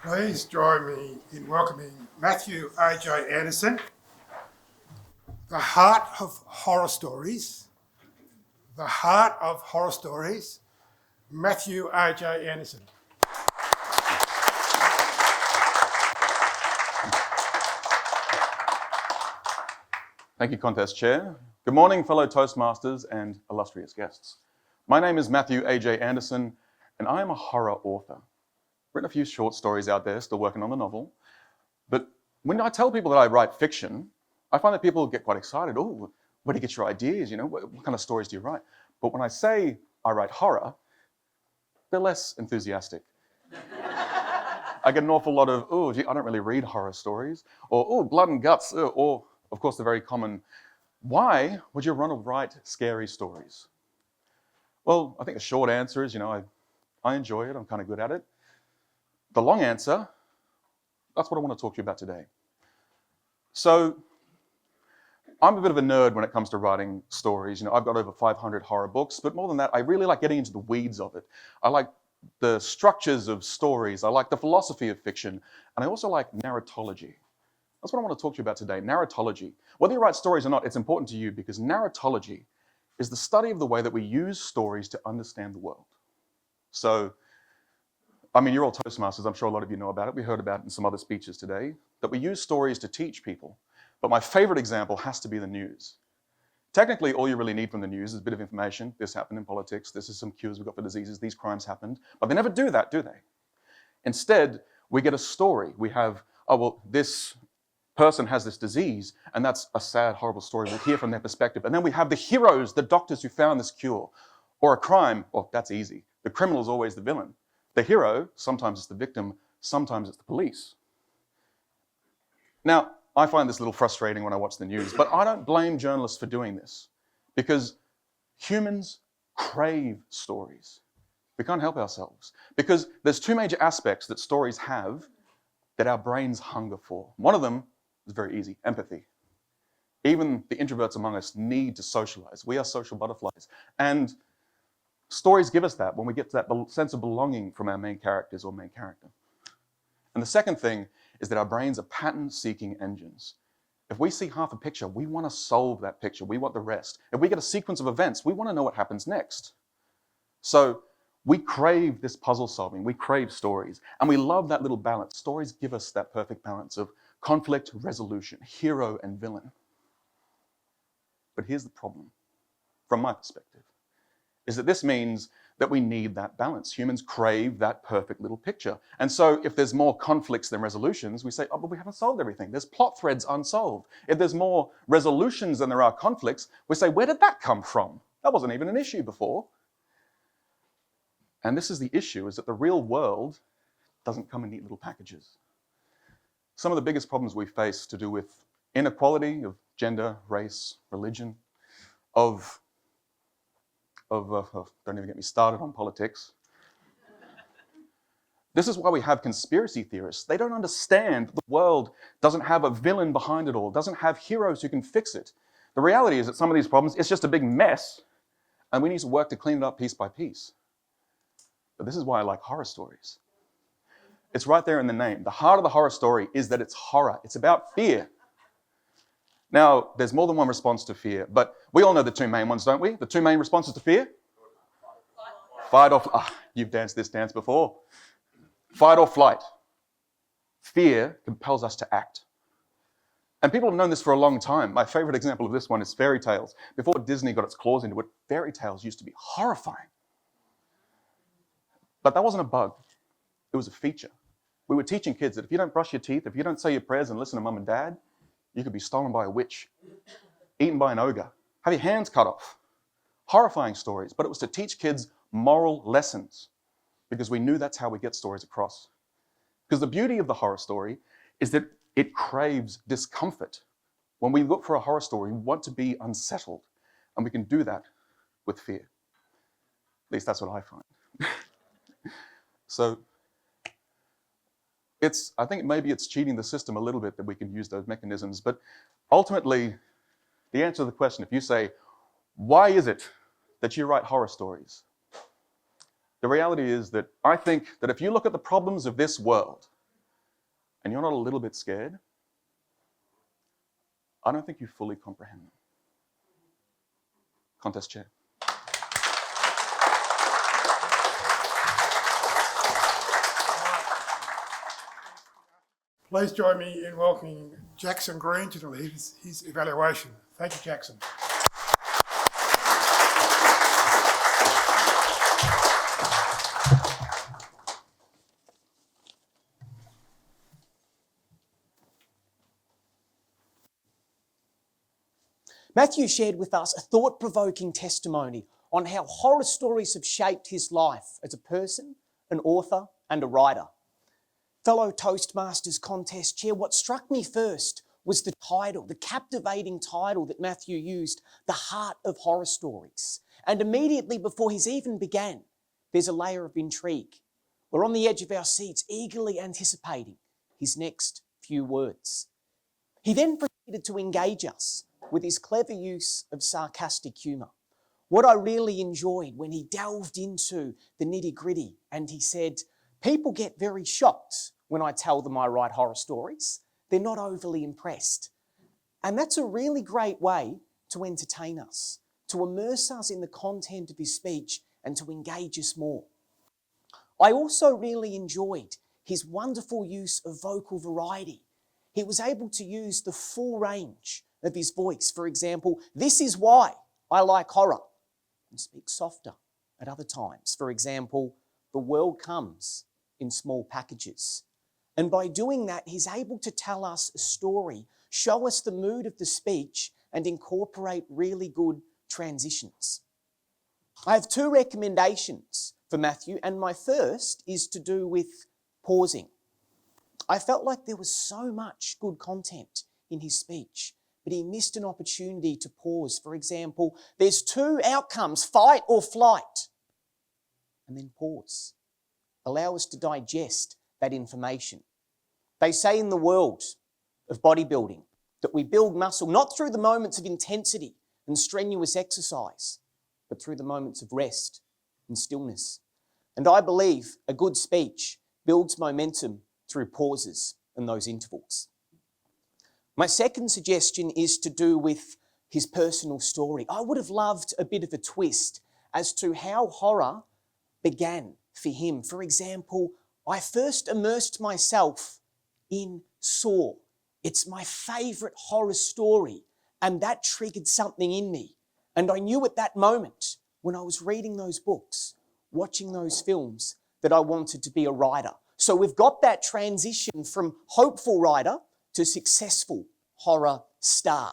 Please join me in welcoming Matthew A.J. Anderson, the heart of horror stories, Matthew A.J. Anderson. Thank you, Contest Chair. Good morning, fellow Toastmasters and illustrious guests. My name is Matthew A.J. Anderson, and I am a horror author. Written a few short stories out there, still working on the novel. But when I tell people that I write fiction, I find that people get quite excited. Oh, where do you get your ideas? What kind of stories do you write? But when I say I write horror, they're less enthusiastic. I get an awful lot of, oh, gee, I don't really read horror stories, or oh, blood and guts, or of course the very common, why would you want to write scary stories? Well, I think the short answer is, I enjoy it, I'm kind of good at it. The long answer, that's what I want to talk to you about today. So, I'm a bit of a nerd when it comes to writing stories. I've got over 500 horror books, but more than that, I really like getting into the weeds of it. I like the structures of stories, I like the philosophy of fiction, and I also like narratology. That's what I want to talk to you about today, narratology. Whether you write stories or not, it's important to you because narratology is the study of the way that we use stories to understand the world. So, you're all Toastmasters, I'm sure a lot of you know about it. We heard about it in some other speeches today, that we use stories to teach people. But my favorite example has to be the news. Technically, all you really need from the news is a bit of information. This happened in politics, this is some cures we've got for diseases, these crimes happened. But they never do that, do they? Instead, we get a story. We have, this person has this disease, and that's a sad, horrible story. We'll hear from their perspective. And then we have the heroes, the doctors who found this cure. Or a crime, that's easy. The criminal is always the villain. The hero, sometimes it's the victim, sometimes it's the police. Now, I find this a little frustrating when I watch the news, but I don't blame journalists for doing this because humans crave stories. We can't help ourselves because there's two major aspects that stories have that our brains hunger for. One of them is very easy, empathy. Even the introverts among us need to socialize. We are social butterflies. And stories give us that when we get to that sense of belonging from our main characters or main character. And the second thing is that our brains are pattern-seeking engines. If we see half a picture, we want to solve that picture. We want the rest. If we get a sequence of events, we want to know what happens next. So we crave this puzzle solving. We crave stories. And we love that little balance. Stories give us that perfect balance of conflict, resolution, hero and villain. But here's the problem, from my perspective, is that this means that we need that balance. Humans crave that perfect little picture. And so if there's more conflicts than resolutions, we say, but we haven't solved everything. There's plot threads unsolved. If there's more resolutions than there are conflicts, we say, where did that come from? That wasn't even an issue before. And this is the issue, is that the real world doesn't come in neat little packages. Some of the biggest problems we face to do with inequality of gender, race, religion, don't even get me started on politics. This is why we have conspiracy theorists. They don't understand the world doesn't have a villain behind it all, doesn't have heroes who can fix it. The reality is that some of these problems, it's just a big mess, and we need to work to clean it up piece by piece. But this is why I like horror stories. It's right there in the name. The heart of the horror story is that it's horror. It's about fear. Now, there's more than one response to fear, but we all know the two main ones, don't we? The two main responses to fear? Fight or flight. You've danced this dance before. Fight or flight. Fear compels us to act. And people have known this for a long time. My favorite example of this one is fairy tales. Before Disney got its claws into it, fairy tales used to be horrifying. But that wasn't a bug. It was a feature. We were teaching kids that if you don't brush your teeth, if you don't say your prayers and listen to mum and dad, you could be stolen by a witch, eaten by an ogre, have your hands cut off. Horrifying stories, but it was to teach kids moral lessons because we knew that's how we get stories across. Because the beauty of the horror story is that it craves discomfort. When we look for a horror story, we want to be unsettled, and we can do that with fear. At least that's what I find. So I think maybe it's cheating the system a little bit that we can use those mechanisms, but ultimately, the answer to the question, if you say, why is it that you write horror stories? The reality is that I think that if you look at the problems of this world, and you're not a little bit scared, I don't think you fully comprehend them. Contest chair. Please join me in welcoming Jackson Green to deliver his evaluation. Thank you, Jackson. Matthew shared with us a thought-provoking testimony on how horror stories have shaped his life as a person, an author, and a writer. Fellow Toastmasters contest chair, what struck me first was the title, the captivating title that Matthew used, The Heart of Horror Stories. And immediately before he's even began, there's a layer of intrigue. We're on the edge of our seats, eagerly anticipating his next few words. He then proceeded to engage us with his clever use of sarcastic humour. What I really enjoyed when he delved into the nitty-gritty and he said, people get very shocked when I tell them I write horror stories. They're not overly impressed. And that's a really great way to entertain us, to immerse us in the content of his speech and to engage us more. I also really enjoyed his wonderful use of vocal variety. He was able to use the full range of his voice. For example, this is why I like horror, and speak softer at other times. For example, the world comes in small packages. And by doing that, he's able to tell us a story, show us the mood of the speech, and incorporate really good transitions. I have two recommendations for Matthew, and my first is to do with pausing. I felt like there was so much good content in his speech, but he missed an opportunity to pause. For example, there's two outcomes, fight or flight, and then pause. Allow us to digest that information. They say in the world of bodybuilding that we build muscle not through the moments of intensity and strenuous exercise, but through the moments of rest and stillness. And I believe a good speech builds momentum through pauses and those intervals. My second suggestion is to do with his personal story. I would have loved a bit of a twist as to how horror began for him. For example, I first immersed myself in Saw. It's my favourite horror story, and that triggered something in me. And I knew at that moment, when I was reading those books, watching those films, that I wanted to be a writer. So we've got that transition from hopeful writer to successful horror star.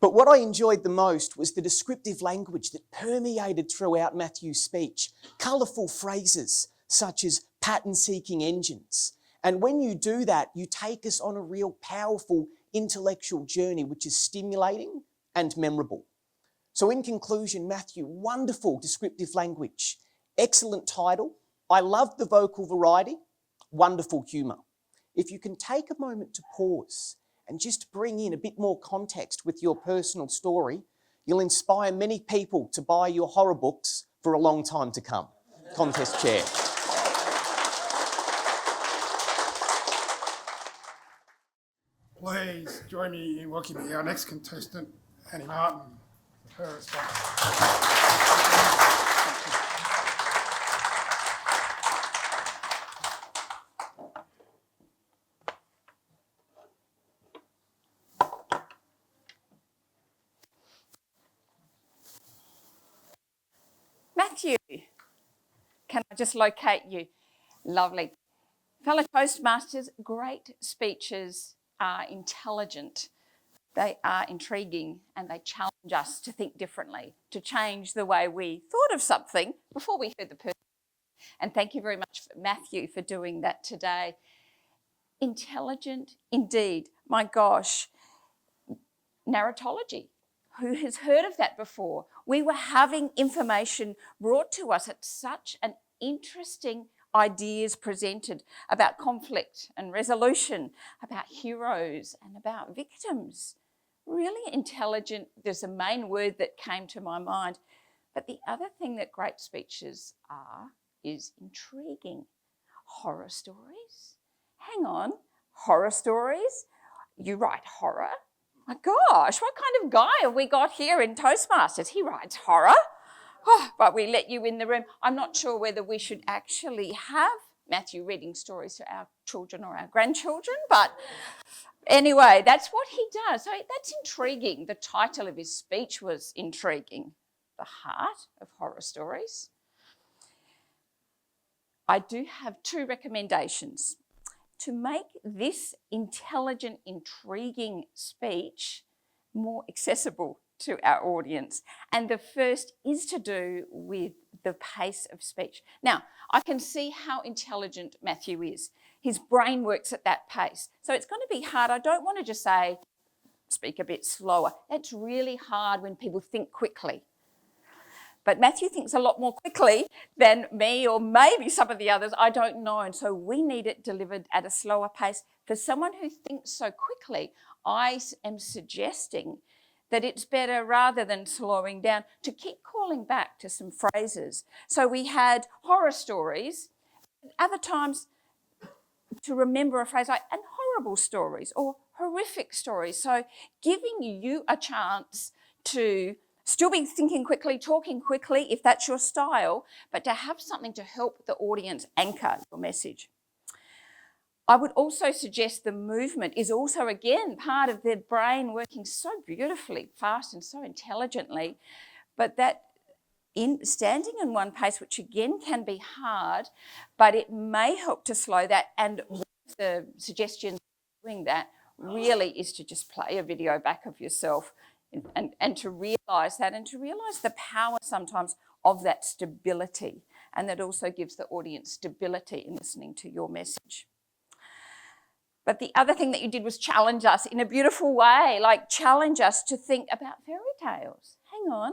But what I enjoyed the most was the descriptive language that permeated throughout Matthew's speech. Colourful phrases such as pattern-seeking engines. And when you do that, you take us on a real powerful intellectual journey, which is stimulating and memorable. So in conclusion, Matthew, wonderful descriptive language, excellent title. I love the vocal variety, wonderful humour. If you can take a moment to pause and just bring in a bit more context with your personal story, you'll inspire many people to buy your horror books for a long time to come. Contest chair. Please join me in welcoming our next contestant, Annie Martin, for her response. Matthew, can I just locate you? Lovely. Fellow Toastmasters, great speeches are intelligent, they are intriguing, and they challenge us to think differently, to change the way we thought of something before we heard the person. And thank you very much, Matthew, for doing that today. Intelligent indeed. My gosh. Narratology. Who has heard of that before? We were having information brought to us at such an interesting ideas presented about conflict and resolution, about heroes and about victims. Really intelligent. There's a main word that came to my mind. But the other thing that great speeches are is intriguing. horror stories? Hang on, horror stories? You write horror? My gosh, what kind of guy have we got here in Toastmasters? He writes horror. Oh, but we let you in the room. I'm not sure whether we should actually have Matthew reading stories to our children or our grandchildren, but anyway, that's what he does. So that's intriguing. The title of his speech was intriguing. The Heart of Horror Stories. I do have 2 recommendations. To make this intelligent, intriguing speech more accessible to our audience. And the first is to do with the pace of speech. Now, I can see how intelligent Matthew is. His brain works at that pace. So it's going to be hard. I don't want to just say, speak a bit slower. That's really hard when people think quickly. But Matthew thinks a lot more quickly than me or maybe some of the others. I don't know. And so we need it delivered at a slower pace. For someone who thinks so quickly, I am suggesting that it's better, rather than slowing down, to keep calling back to some phrases. So we had horror stories, other times to remember a phrase like, and horrible stories or horrific stories. So giving you a chance to still be thinking quickly, talking quickly, if that's your style, but to have something to help the audience anchor your message. I would also suggest the movement is also, again, part of their brain working so beautifully, fast and so intelligently, but that in standing in one pace, which again can be hard, but it may help to slow that. And one of the suggestions doing that really is to just play a video back of yourself and to realise that, and to realise the power sometimes of that stability, and that also gives the audience stability in listening to your message. But the other thing that you did was challenge us in a beautiful way, like challenge us to think about fairy tales. Hang on,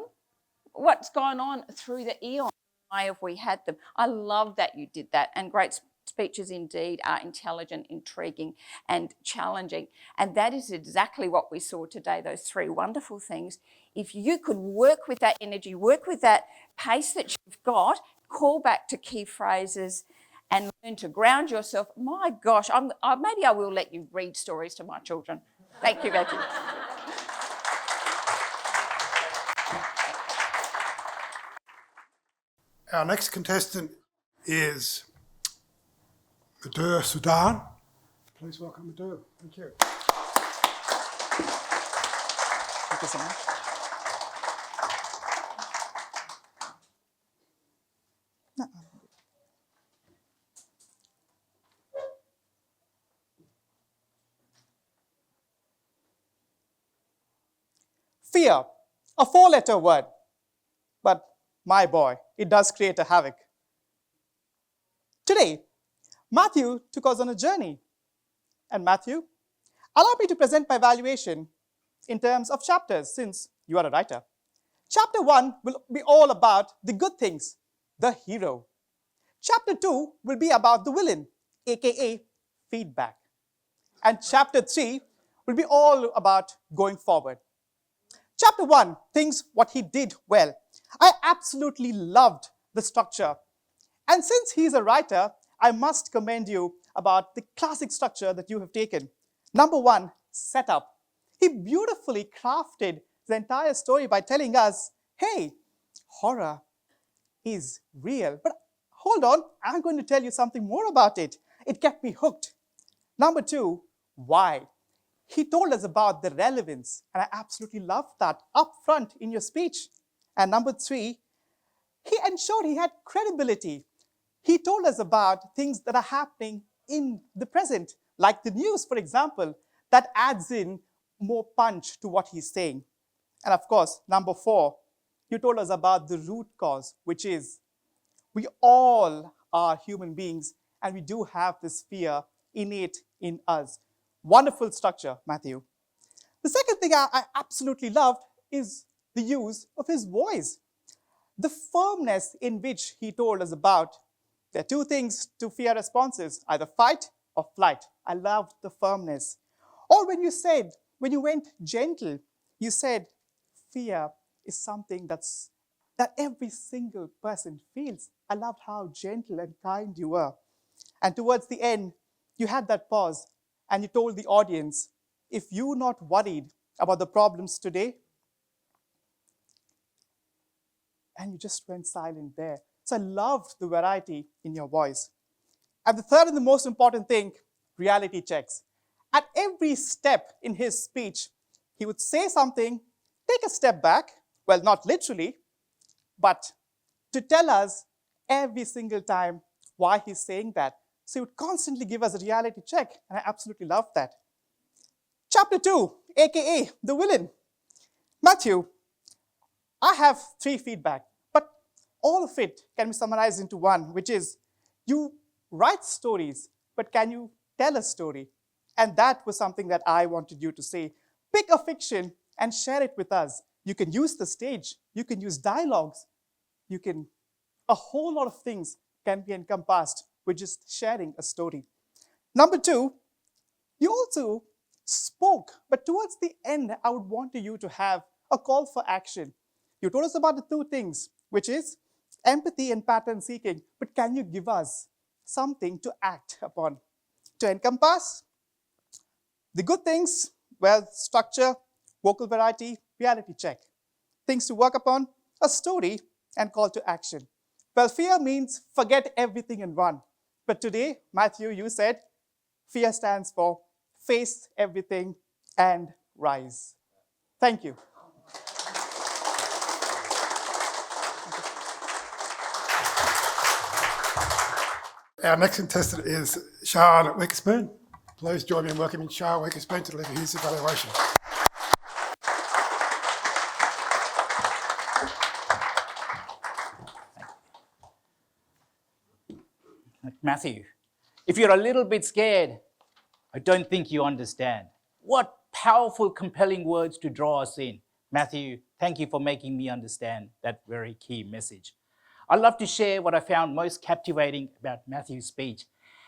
what's gone on through the eons? Why have we had them? I love that you did that, and great speeches indeed are intelligent, intriguing and challenging. And that is exactly what we saw today, those 3 wonderful things. If you could work with that energy, work with that pace that you've got, call back to key phrases and learn to ground yourself. My gosh, maybe I will let you read stories to my children. Thank you, Matthew. Our next contestant is Madhu Sudhan. Please welcome Madhu. Thank you. Thank you so much. Fear, a 4-letter word, but my boy, it does create a havoc. Today, Matthew took us on a journey. And Matthew, allow me to present my evaluation in terms of chapters, since you are a writer. Chapter 1 will be all about the good things, the hero. Chapter 2 will be about the villain, aka feedback. And chapter 3 will be all about going forward. Chapter 1, things what he did well. I absolutely loved the structure. And since he's a writer, I must commend you about the classic structure that you have taken. Number 1, setup. He beautifully crafted the entire story by telling us, hey, horror is real. But hold on, I'm going to tell you something more about it. It kept me hooked. Number 2, why? He told us about the relevance, and I absolutely loved that up front in your speech. And number 3, he ensured he had credibility. He told us about things that are happening in the present, like the news, for example, that adds in more punch to what he's saying. And of course, number 4, you told us about the root cause, which is we all are human beings, and we do have this fear innate in us. Wonderful structure, Matthew. The second thing I absolutely loved is the use of his voice. The firmness in which he told us about. There are 2 things to fear responses, either fight or flight. I loved the firmness. Or when you went gentle, you said fear is something that every single person feels. I loved how gentle and kind you were. And towards the end, you had that pause and you told the audience, if you're not worried about the problems today, and you just went silent there. So I loved the variety in your voice. And the third and the most important thing, reality checks. At every step in his speech, he would say something, take a step back, well, not literally, but to tell us every single time why he's saying that. So he would constantly give us a reality check, and I absolutely loved that. Chapter 2, aka the villain. Matthew, I have 3 feedback, but all of it can be summarized into one, which is you write stories, but can you tell a story? And that was something that I wanted you to say. Pick a fiction and share it with us. You can use the stage, you can use dialogues, a whole lot of things can be encompassed with just sharing a story. Number 2, you also spoke, but towards the end, I would want you to have a call for action. You told us about the 2 things, which is empathy and pattern seeking, but can you give us something to act upon? To encompass the good things, well, structure, vocal variety, reality check. Things to work upon, a story, and call to action. Well, fear means forget everything and run. But today, Matthew, you said fear stands for face everything and rise. Thank you. Our next contestant is Shan Weerakoon. Please join me in welcoming Shan Weerakoon to deliver his evaluation. Matthew, if you're a little bit scared, I don't think you understand. What powerful, compelling words to draw us in. Matthew, thank you for making me understand that very key message. I'd love to share what I found most captivating about Matthew's speech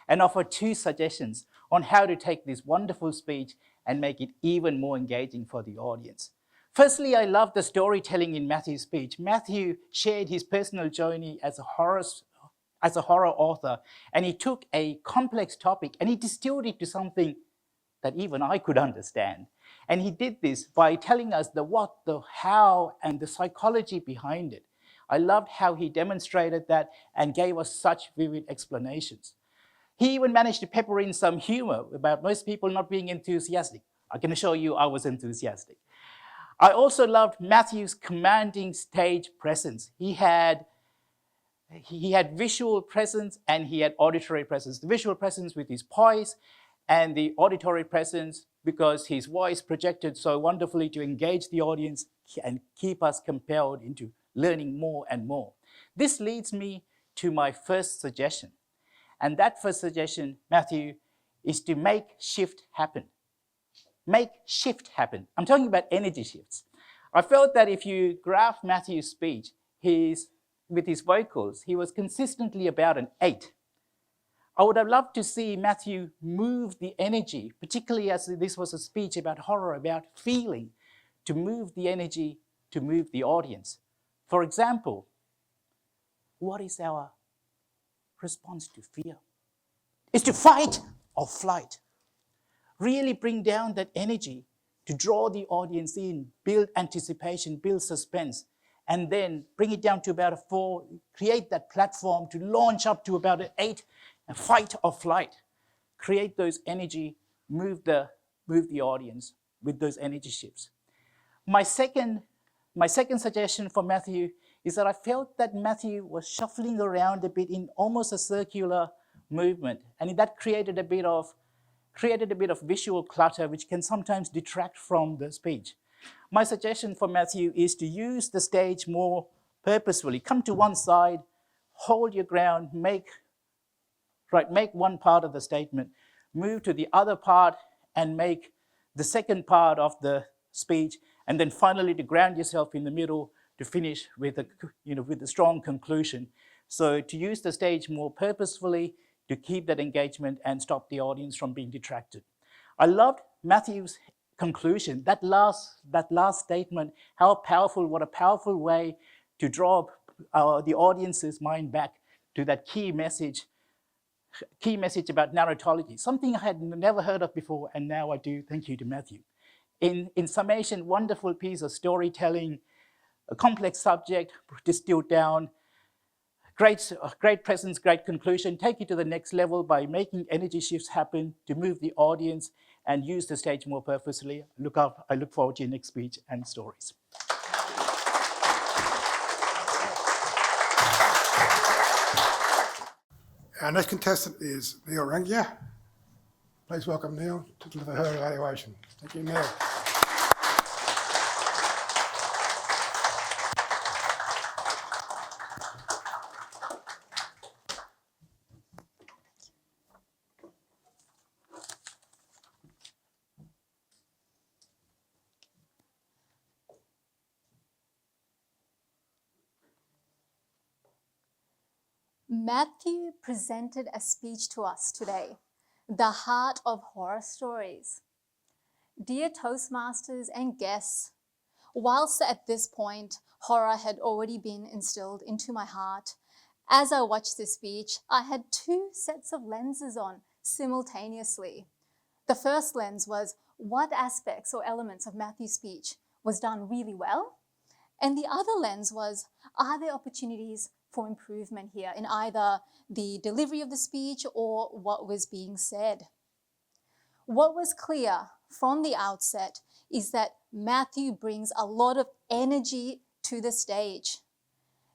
and offer 2 suggestions on how to take this wonderful speech and make it even more engaging for the audience. Firstly, I love the storytelling in Matthew's speech. Matthew shared his personal journey as a horror author, and he took a complex topic and he distilled it to something that even I could understand. And he did this by telling us the what, the how, and the psychology behind it. I loved how he demonstrated that and gave us such vivid explanations. He even managed to pepper in some humor about most people not being enthusiastic. I can assure you I was enthusiastic. I also loved Matthew's commanding stage presence. He had visual presence and he had auditory presence. The visual presence with his poise and the auditory presence because his voice projected so wonderfully to engage the audience and keep us compelled into learning more and more. This leads me to my first suggestion. And that first suggestion, Matthew, is to make shift happen. Make shift happen. I'm talking about energy shifts. I felt that if you graph Matthew's speech, with his vocals, he was consistently about an 8. I would have loved to see Matthew move the energy, particularly as this was a speech about horror, about feeling, to move the energy, to move the audience. For example, what is our response to fear? It's to fight or flight. Really bring down that energy to draw the audience in, build anticipation, build suspense, and then bring it down to about a 4, create that platform to launch up to about an 8, and fight or flight. Create those energy, move the audience with those energy shifts. My second suggestion for Matthew is that I felt that Matthew was shuffling around a bit in almost a circular movement, and that created a bit of visual clutter, which can sometimes detract from the speech. My suggestion for Matthew is to use the stage more purposefully. Come to one side, hold your ground, make one part of the statement, move to the other part and make the second part of the speech, and then finally to ground yourself in the middle to finish with a strong conclusion. So to use the stage more purposefully to keep that engagement and stop the audience from being detracted. I loved Matthew's conclusion, that last statement, what a powerful way to draw the audience's mind back to that key message key message about narratology, something I had never heard of before, and now I do. Thank you to Matthew. In summation, wonderful piece of storytelling, a complex subject distilled down, great presence, great conclusion. Take it to the next level by making energy shifts happen to move the audience and use the stage more purposefully. I look forward to your next speech and stories. Our next contestant is Neal Raniga. Please welcome Neal to deliver her evaluation. Thank you, Neal. Matthew presented a speech to us today, The Heart of Horror Stories. Dear Toastmasters and guests, whilst at this point horror had already been instilled into my heart, as I watched this speech, I had two sets of lenses on simultaneously. The first lens was what aspects or elements of Matthew's speech was done really well, and the other lens was, are there opportunities for improvement here in either the delivery of the speech or what was being said? What was clear from the outset is that Matthew brings a lot of energy to the stage.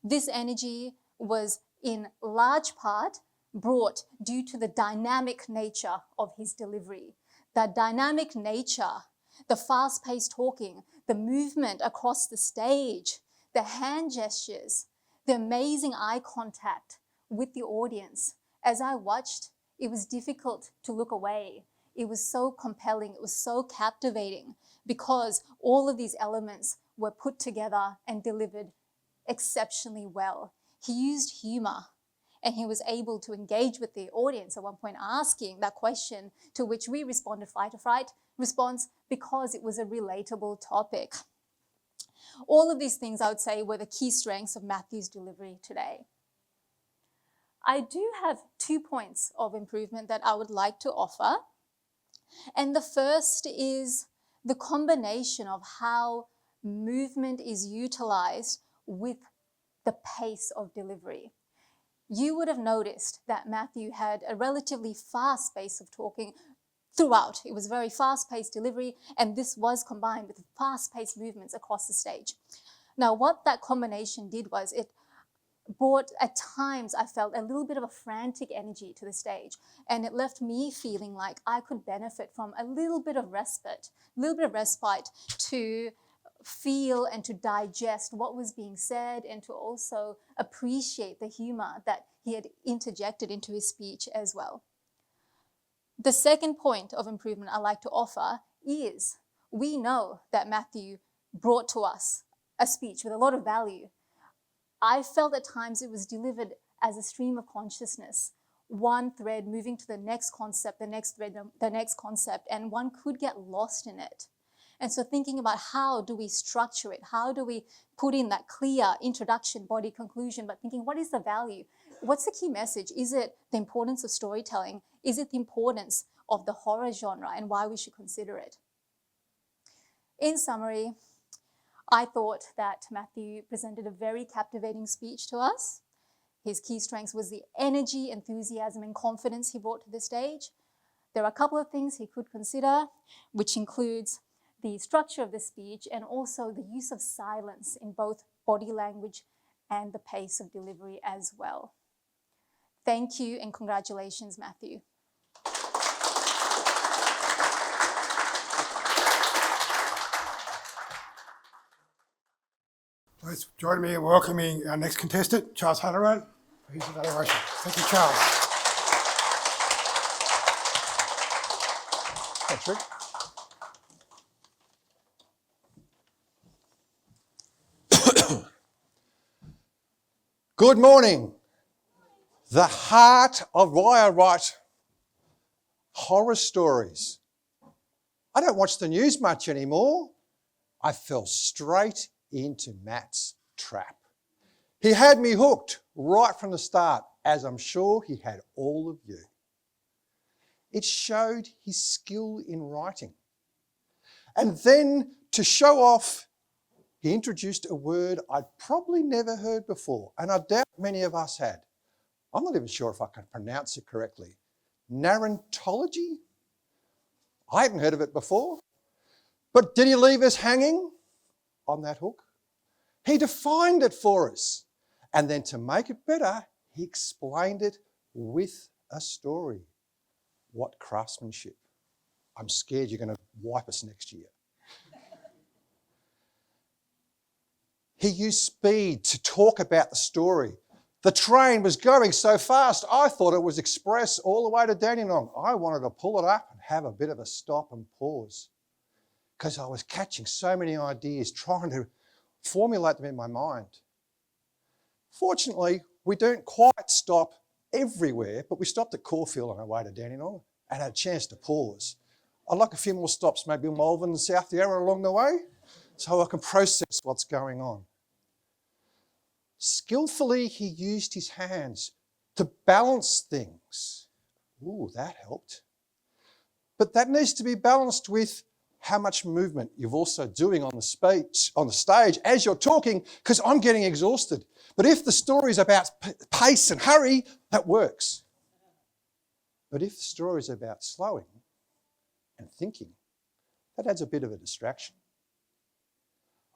This energy was in large part brought due to the dynamic nature of his delivery. The dynamic nature, the fast-paced talking, the movement across the stage, the hand gestures, the amazing eye contact with the audience. As I watched, it was difficult to look away. It was so compelling, it was so captivating because all of these elements were put together and delivered exceptionally well. He used humor and he was able to engage with the audience at one point asking that question to which we responded fight or flight response because it was a relatable topic. All of these things, I would say, were the key strengths of Matthew's delivery today. I do have 2 points of improvement that I would like to offer. And the first is the combination of how movement is utilized with the pace of delivery. You would have noticed that Matthew had a relatively fast pace of talking throughout. It was very fast-paced delivery, and this was combined with fast-paced movements across the stage. Now, what that combination did was it brought, at times, I felt a little bit of a frantic energy to the stage, and it left me feeling like I could benefit from a little bit of respite to feel and to digest what was being said and to also appreciate the humor that he had interjected into his speech as well. The second point of improvement I'd like to offer is we know that Matthew brought to us a speech with a lot of value. I felt at times it was delivered as a stream of consciousness, one thread moving to the next concept, the next thread, the next concept, and one could get lost in it. And so thinking about how do we structure it? How do we put in that clear introduction, body, conclusion, but thinking what is the value? What's the key message? Is it the importance of storytelling? Is it the importance of the horror genre and why we should consider it? In summary, I thought that Matthew presented a very captivating speech to us. His key strengths was the energy, enthusiasm, and confidence he brought to the stage. There are a couple of things he could consider, which includes the structure of the speech and also the use of silence in both body language and the pace of delivery as well. Thank you and congratulations, Matthew. Please join me in welcoming our next contestant, Charles Halloran, for his evaluation. Thank you, Charles. Thanks, Rick. Good morning. The heart of why I write horror stories. I don't watch the news much anymore. I fell straight into Matt's trap. He had me hooked right from the start, as I'm sure he had all of you. It showed his skill in writing. And then to show off, he introduced a word I'd probably never heard before, and I doubt many of us had. I'm not even sure if I can pronounce it correctly. Narratology? I hadn't heard of it before. But did he leave us hanging on that hook? He defined it for us. And then to make it better, he explained it with a story. What craftsmanship. I'm scared you're going to wipe us next year. He used speed to talk about the story. The train was going so fast, I thought it was express all the way to Dandenong. I wanted to pull it up and have a bit of a stop and pause because I was catching so many ideas, trying to formulate them in my mind. Fortunately, we don't quite stop everywhere, but we stopped at Caulfield on our way to Dandenong and had a chance to pause. I'd like a few more stops, maybe in Malvern and South Yarra along the way, so I can process what's going on. Skillfully, he used his hands to balance things. Ooh, that helped. But that needs to be balanced with how much movement you're also doing on the stage as you're talking, because I'm getting exhausted. But if the story is about pace and hurry, that works. But if the story is about slowing and thinking, that adds a bit of a distraction.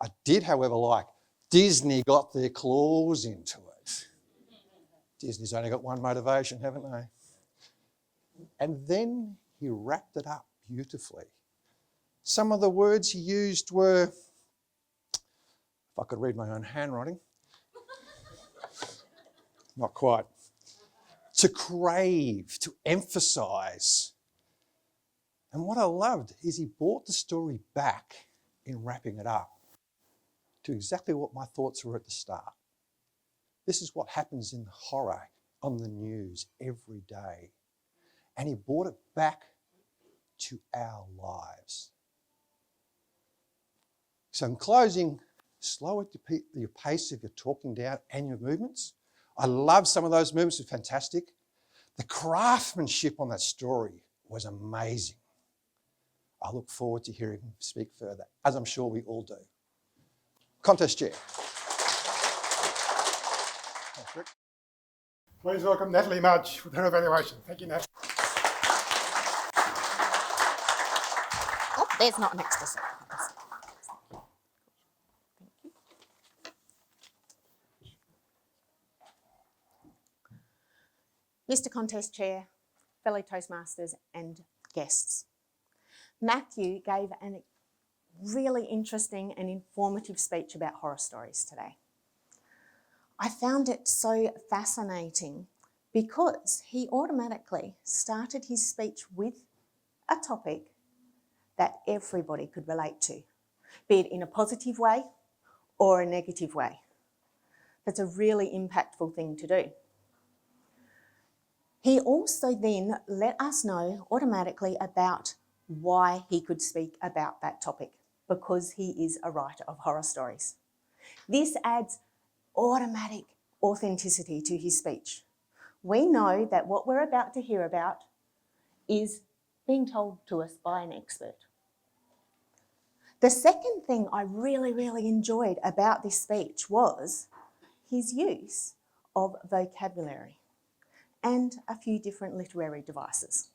I did, however, like Disney got their claws into it. Disney's only got one motivation, haven't they? And then he wrapped it up beautifully. Some of the words he used were, if I could read my own handwriting, not quite, to crave, to emphasise. And what I loved is he brought the story back in wrapping it up to exactly what my thoughts were at the start. This is what happens in horror on the news every day. And he brought it back to our lives. So in closing, slow at your pace if you're talking down and your movements. I love some of those movements, they're fantastic. The craftsmanship on that story was amazing. I look forward to hearing him speak further, as I'm sure we all do. Contest chair. Thanks, Rick. Please welcome Natalie Mudge with her evaluation. Thank you, Nat. Oh, there's not an extra set. Mr. Contest Chair, fellow Toastmasters and guests. Matthew gave a really interesting and informative speech about horror stories today. I found it so fascinating because he automatically started his speech with a topic that everybody could relate to, be it in a positive way or a negative way. That's a really impactful thing to do. He also then let us know automatically about why he could speak about that topic, because he is a writer of horror stories. This adds automatic authenticity to his speech. We know that what we're about to hear about is being told to us by an expert. The second thing I really enjoyed about this speech was his use of vocabulary and a few different literary devices.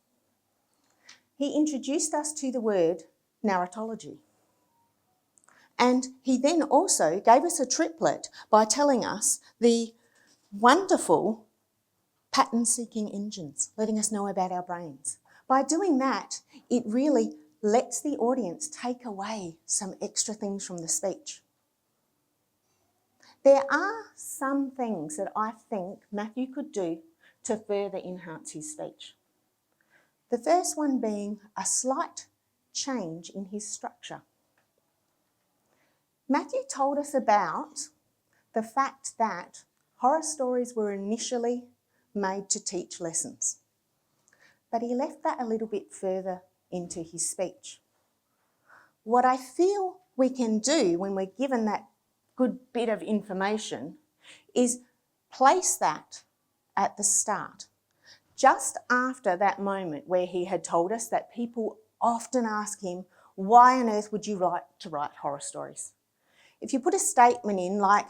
He introduced us to the word narratology. And he then also gave us a triplet by telling us the wonderful pattern-seeking engines, letting us know about our brains. By doing that, it really lets the audience take away some extra things from the speech. There are some things that I think Matthew could do to further enhance his speech. The first one being a slight change in his structure. Matthew told us about the fact that horror stories were initially made to teach lessons, but he left that a little bit further into his speech. What I feel we can do when we're given that good bit of information is place that at the start, just after that moment where he had told us that people often ask him, why on earth would you like to write horror stories? If you put a statement in like,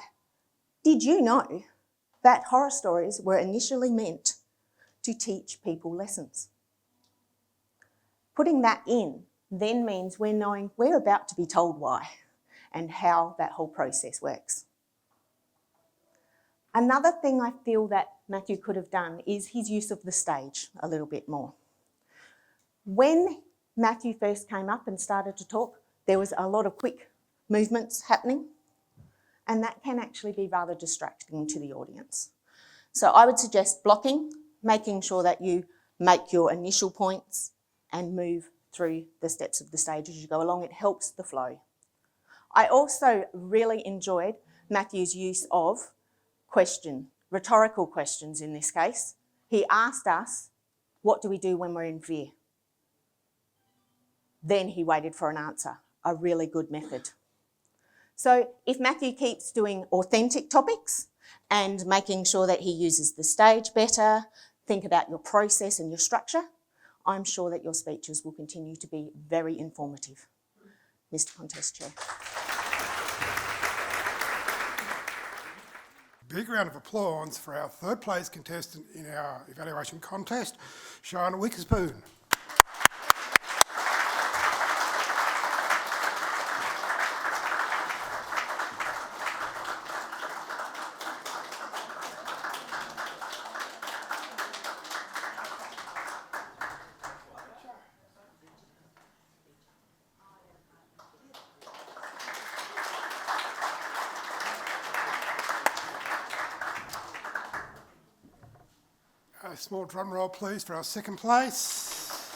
did you know that horror stories were initially meant to teach people lessons? Putting that in then means we're knowing we're about to be told why and how that whole process works. Another thing I feel that Matthew could have done is his use of the stage a little bit more. When Matthew first came up and started to talk, there was a lot of quick movements happening, and that can actually be rather distracting to the audience. So I would suggest blocking, making sure that you make your initial points and move through the steps of the stage as you go along. It helps the flow. I also really enjoyed Matthew's use of rhetorical questions in this case. He asked us, what do we do when we're in fear? Then he waited for an answer, a really good method. So if Matthew keeps doing authentic topics and making sure that he uses the stage better, think about your process and your structure, I'm sure that your speeches will continue to be very informative. Mr. Contest Chair. Big round of applause for our third place contestant in our evaluation contest, Shan Weerakoon. A small drum roll, please, for our second place.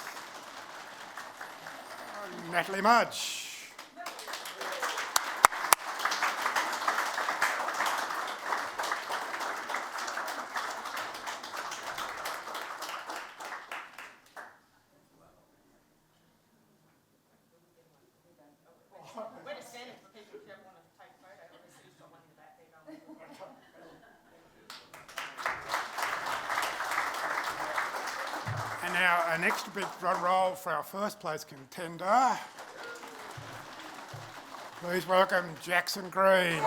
Natalie Mudge. And now an extra big drum roll for our first place contender. Please welcome Jackson Green.